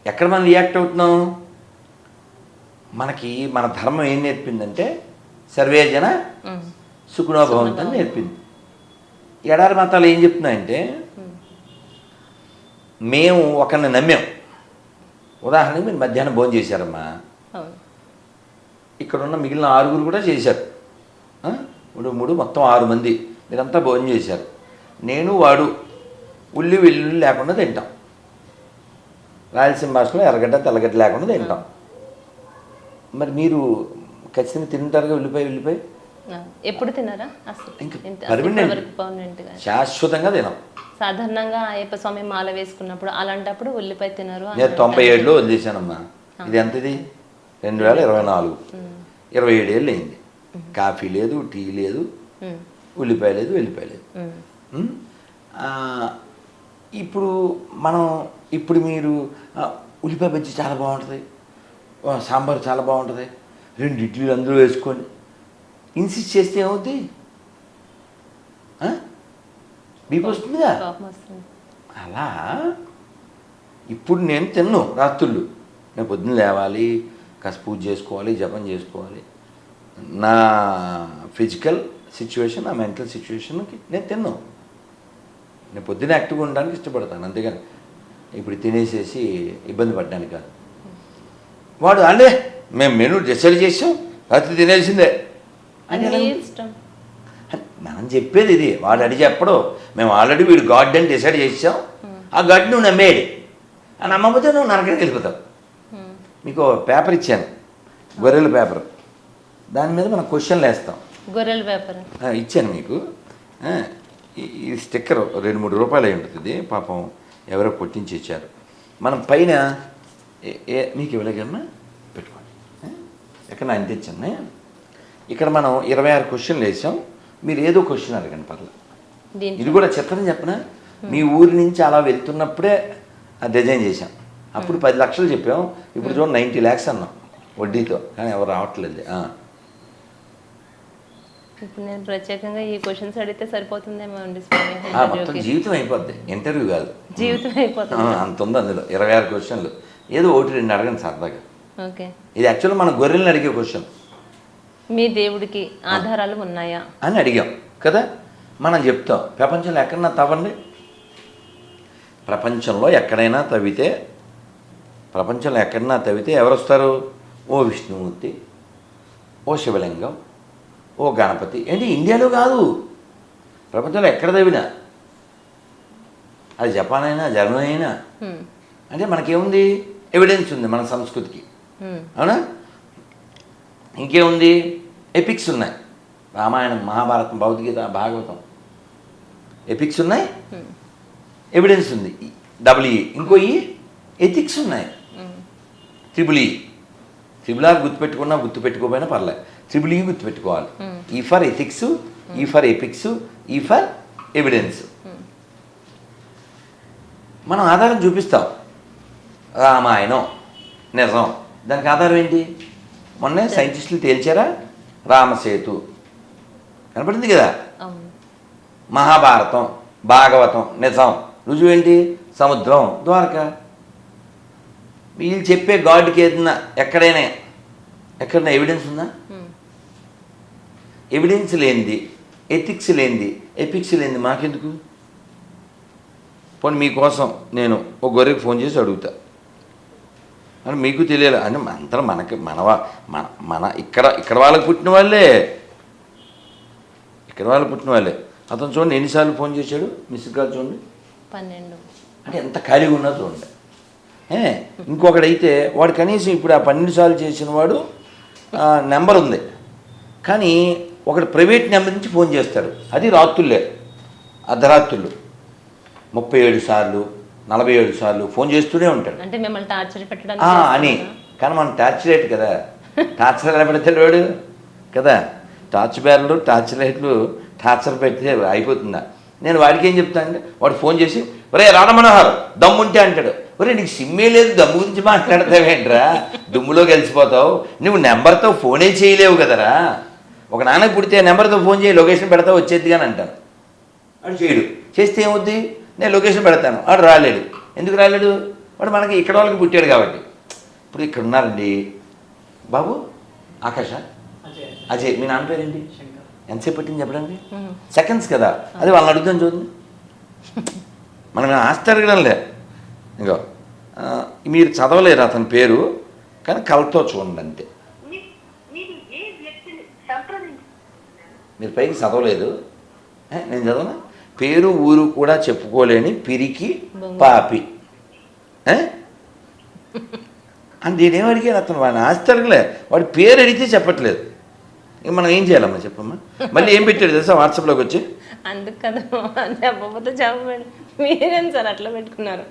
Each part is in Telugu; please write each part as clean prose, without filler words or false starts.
ఎక్కడ మనం రియాక్ట్ అవుతున్నాం? మనకి మన ధర్మం ఏం నేర్పిందంటే సర్వే జన సుఖనోభవంతో నేర్పింది. ఎడారి మతాలు ఏం చెప్తున్నాయంటే మేము ఒకరిని నమ్మాం. ఉదాహరణకి మీరు మధ్యాహ్నం భోజనం చేశారమ్మా, ఇక్కడ ఉన్న మిగిలిన 6 కూడా చేశారు. 3 మొత్తం 6 మంది మీరంతా భోజనం చేశారు. నేను వాడు ఉల్లి వెల్లుల్లి లేకుండా తింటాం. రాయలసీమ భాషలో ఎర్రగడ్డ తెల్లగడ్డ లేకుండా తింటాం. మరి మీరు ఖచ్చితంగా తింటారుగా ఉల్లిపాయ ఎప్పుడు తిన్నారా? శాశ్వతంగా తినాం. సాధారణంగా అయ్యప్ప స్వామి మాల వేసుకున్నప్పుడు అలాంటప్పుడు ఉల్లిపాయ తినరు. నేను 97లో వదిలేశానమ్మా. ఇది ఎంతది? 2024. 27 ఏళ్ళు అయింది. కాఫీ లేదు, టీ లేదు, ఉల్లిపాయ లేదు, వెల్లిపాయ లేదు. ఇప్పుడు మీరు ఉల్లిపాయ బజ్జీ చాలా బాగుంటుంది, సాంబార్ చాలా బాగుంటుంది, 2 ఇడ్లీలు అందరూ వేసుకొని ఇన్సిస్ట్ చేస్తే ఏమవుద్ది? మీకు వస్తుందిగా. అలా ఇప్పుడు నేను తిన్ను రాత్రుళ్ళు. నేను పొద్దున్న లేవాలి, కాస్త పూజ చేసుకోవాలి, జపం చేసుకోవాలి. నా ఫిజికల్ సిచ్యువేషన్, నా మెంటల్ సిచ్యువేషన్కి నేను తిన్ను. నేను పొద్దున్న యాక్టివ్గా ఉండడానికి ఇష్టపడతాను, అంతేగాని ఇప్పుడు తినేసేసి ఇబ్బంది పడ్డానికి కాదు. వాడు అంటే మేము మెనూ డిసైడ్ చేసాం, రాత్రి తినేసిందే అని మనం చెప్పేది ఇది. వాడు అడిగి చెప్పడు. మేము ఆల్రెడీ వీడు గాడ్ అని డిసైడ్ చేసాం, ఆ గాడ్ నువ్వు నమ్మేది. ఆ నమ్మకపోతే నువ్వు నరకడానికి వెళ్ళిపోతావు. మీకు పేపర్ ఇచ్చాను, గొర్రెల పేపర్. దాని మీద మనం క్వశ్చన్లు వేస్తాం. గొర్రెల పేపర్ ఇచ్చాను మీకు. ఈ స్టిక్కర్ 2-3 రూపాయలు అయి ఉంటుంది. పాపం ఎవరో కొట్టించి ఇచ్చారు. మనం పైన మీకు ఇవ్వలేకన్నా పెట్టుకోండి. ఎక్కడ అందించండి. ఇక్కడ మనం 26 క్వశ్చన్లు వేసాం. మీరు ఏదో క్వశ్చన్ అడగండి, పర్లేదు. ఇది కూడా చెప్పనా, మీ ఊరి నుంచి అలా వెళ్తున్నప్పుడే డిజైన్ చేశాం. అప్పుడు 10 లక్షలు చెప్పాం, ఇప్పుడు చూడండి 90 lakhs అన్నాం వడ్డీతో. కానీ ఎవరు రావట్లేదు. ఇప్పుడు నేను ప్రత్యేకంగా ఈ క్వశ్చన్స్ అడిగితే సరిపోతుందేమో అండి. మొత్తం జీవితం అయిపోద్ది, ఇంటర్వ్యూ కాదు, జీవితం అయిపోతుంది. అంత ఉంది అందులో. 26 క్వశ్చన్లు. ఏదో 1-2 అడగండి సరదాగా. ఓకే. ఇది యాక్చువల్గా మన గొర్రెల్ని అడిగే క్వశ్చన్. మీ దేవుడికి ఆధారాలు ఉన్నాయా అని అడిగాం కదా. మనం చెప్తాం, ప్రపంచంలో ఎక్కడైనా తవ్వండి. ప్రపంచంలో ఎక్కడైనా తవ్వితే ఎవరు వస్తారు? ఓ విష్ణుమూర్తి, ఓ శివలింగం, ఓ గణపతి. ఏంటి ఇండియాలో కాదు, ప్రపంచంలో ఎక్కడ తవ్వినా, అది జపాన్ అయినా జర్మనీ అయినా. అంటే మనకేముంది? ఎవిడెన్స్ ఉంది మన సంస్కృతికి, అవునా? ఇంకేముంది? ఎపిక్స్ ఉన్నాయి. రామాయణం, మహాభారతం, భగవద్గీత, భాగవతం, ఎపిక్స్ ఉన్నాయి, ఎవిడెన్స్ ఉంది. ఇంకో ఎథిక్స్ ఉన్నాయి. త్రిబుల్ ఆర్ గుర్తుపెట్టుకోపోయినా పర్లేదు, త్రిబుల్ ఈ గుర్తుపెట్టుకోవాలి. ఈ ఫర్ ఎథిక్స్, ఈ ఫర్ ఎపిక్స్, ఈ ఫర్ ఎవిడెన్స్. మనం ఆధారం చూపిస్తాం. రామాయణం నిజం, దానికి ఆధారం ఏంటి? మొన్నే సైంటిస్టులు తేల్చారా? రామసేతు కనపడింది కదా. మహాభారతం, భాగవతం నిజం, రుజువు ఏంటి? సముద్రం, ద్వారక. వీళ్ళు చెప్పే గాడ్కి ఏదన్నా ఎక్కడైనా ఎవిడెన్స్ ఉందా? ఎవిడెన్స్ లేనిది, ఎథిక్స్ లేనిది, ఎపిక్స్ లేనిది మాకెందుకు? పోనీ మీకోసం నేను ఒక గొర్రెకి ఫోన్ చేసి అడుగుతా, అని మీకు తెలియాలి. అంటే అందరం మన ఇక్కడ వాళ్ళకి పుట్టిన వాళ్ళే, అతను చూడండి ఎన్నిసార్లు ఫోన్ చేశాడు, మిస్డ్ కాల్ చూడండి 12. అంటే ఎంత ఖాళీగా ఉన్నదో చూడండి. ఇంకొకడైతే వాడు కనీసం ఇప్పుడు ఆ 12 సార్లు చేసిన వాడు నెంబర్ ఉంది, కానీ ఒకటి ప్రైవేట్ నెంబర్ నుంచి ఫోన్ చేస్తాడు. అది రాత్రులే, అర్ధరాత్రులు 37 సార్లు 47 సార్లు ఫోన్ చేస్తూనే ఉంటాడు. అంటే మిమ్మల్ని టార్చర్ పెట్టడానికి అని. కానీ మనం టార్చ్ లైట్ కదా, టార్చర్ ఎలా పెడతాడు వాడు కదా. టార్చ్ బ్యారలు, టార్చ్ లైట్లు టార్చర్ పెడితే అయిపోతుందా? నేను వాడికి ఏం చెప్తానంటే, వాడు ఫోన్ చేసి ఒరే రాణ మనోహర్ దమ్ముంటే అంటాడు. ఒరే నీకు సిమ్మే లేదు, దమ్ము గురించి మాట్లాడతావేంట్రా, దుమ్ములో కలిసిపోతావు, నువ్వు నెంబర్తో ఫోనే చేయలేవు కదరా. ఒక నాన్నకి పుడితే నెంబర్తో ఫోన్ చేయి, లొకేషన్ పెడతావు వచ్చేది కానీ అంటాను. వాడు చేయడు. చేస్తే ఏమవుద్ది? నేను లొకేషన్ పెడతాను, వాడు రాలేడు. ఎందుకు రాలేడు? వాడు మనకి ఇక్కడ వాళ్ళకి పుట్టాడు కాబట్టి. ఇప్పుడు ఇక్కడ ఉన్నారండి బాబు ఆకాష, అజయ్, మీ నాన్న పేరేంటి? ఎంతసేపు పట్టింది చెప్పడానికి? సెకండ్స్ కదా. అది వాళ్ళని అడుగుతాం చూడండి. మనం ఆశ్చర్యలే. ఇంకో మీరు చదవలేరు అతని పేరు, కానీ కలతో చూడండి అంతే. మీరు పైకి చదవలేదు, నేను చదవనా? పేరు ఊరు కూడా చెప్పుకోలేని పిరికి పాపి అని నేనేం అడిగాను అతను. వాడిని ఆశ్చర్యలే, వాడి పేరు అడిగితే చెప్పట్లేదు. ఇంక మనం ఏం చేయాలమ్మా చెప్పమ్మా? మళ్ళీ ఏం పెట్టాడు తెలుసా వాట్సాప్లోకి వచ్చి? అందుకు కదా చెప్పకపోతే చెప్పండి. మీరేం సార్ అట్లా పెట్టుకున్నారు?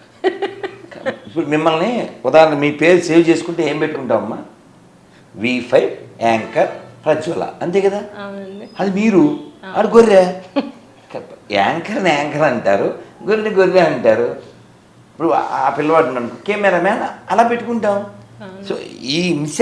ఇప్పుడు మిమ్మల్ని ఉదాహరణ మీ పేరు సేవ్ చేసుకుంటే ఏం పెట్టుకుంటామమ్మా? V5 యాంకర్ ప్రజ్వల, అంతే కదా. అది మీరు ఆడు గొర్రె. యాంకర్ని యాంకర్ అంటారు, గొర్రెని గొర్రె అంటారు. ఇప్పుడు ఆ పిల్లవాడు కెమెరా మ్యాన్ అలా పెట్టుకుంటాం. సో ఈ మిస్